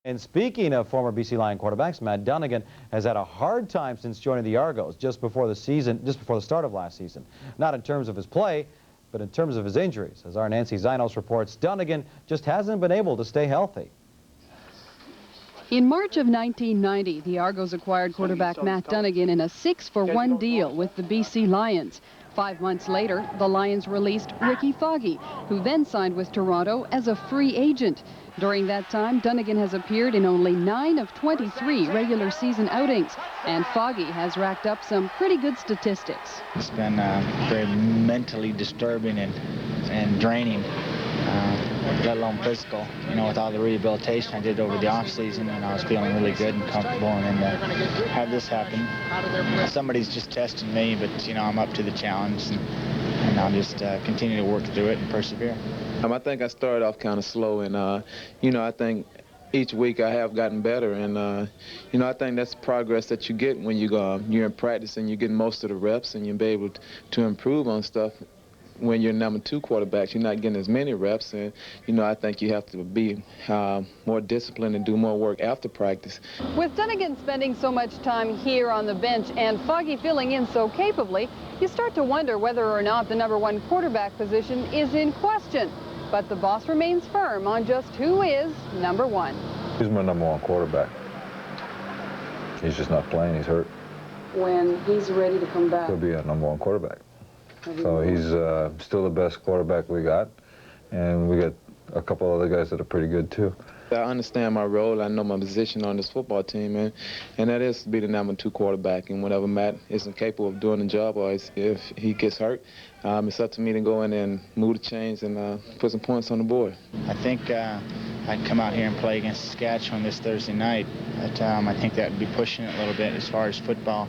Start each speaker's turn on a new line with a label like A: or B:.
A: And speaking of former BC Lion quarterbacks, Matt Dunigan has had a hard time since joining the Argos just before the start of last season. Not in terms of his play, but in terms of his injuries. As our Nancy Zinos reports, Dunigan just hasn't been able to stay healthy.
B: In March of 1990, the Argos acquired quarterback Matt Dunigan in a 6-for-1 deal with the BC Lions. 5 months later, the Lions released Ricky Foggy, who then signed with Toronto as a free agent. During that time, Dunigan has appeared in only 9 of 23 regular season outings, and Foggy has racked up some pretty good statistics.
C: It's been very mentally disturbing and draining, let alone physical. You know, with all the rehabilitation I did over the off season, and I was feeling really good and comfortable, and then have this happen. Somebody's just testing me, but you know, I'm up to the challenge, and I'll just continue to work through it and persevere.
D: I think I started off kind of slow, and you know, I think each week I have gotten better, and you know, I think that's progress that you get when you're in practice and you get most of the reps, and you'll be able to improve on stuff. When you're number 2 quarterbacks, you're not getting as many reps, and you know, I think you have to be more disciplined and do more work after practice.
B: With Dunigan spending so much time here on the bench and Foggy filling in so capably, you start to wonder whether or not the #1 quarterback position is in question. But the boss remains firm on just who is #1.
E: He's my #1 quarterback. He's just not playing. He's hurt.
B: When he's ready to come back,
E: He'll be a #1 quarterback. So he's still the best quarterback we got, and we got a couple other guys that are pretty good too.
D: I understand my role. I know my position on this football team, and that is to be the #2 quarterback. And whenever Matt isn't capable of doing the job, or if he gets hurt, it's up to me to go in and move the chains and put some points on the board.
C: I think I'd come out here and play against Saskatchewan this Thursday night, but I think that would be pushing it a little bit as far as football.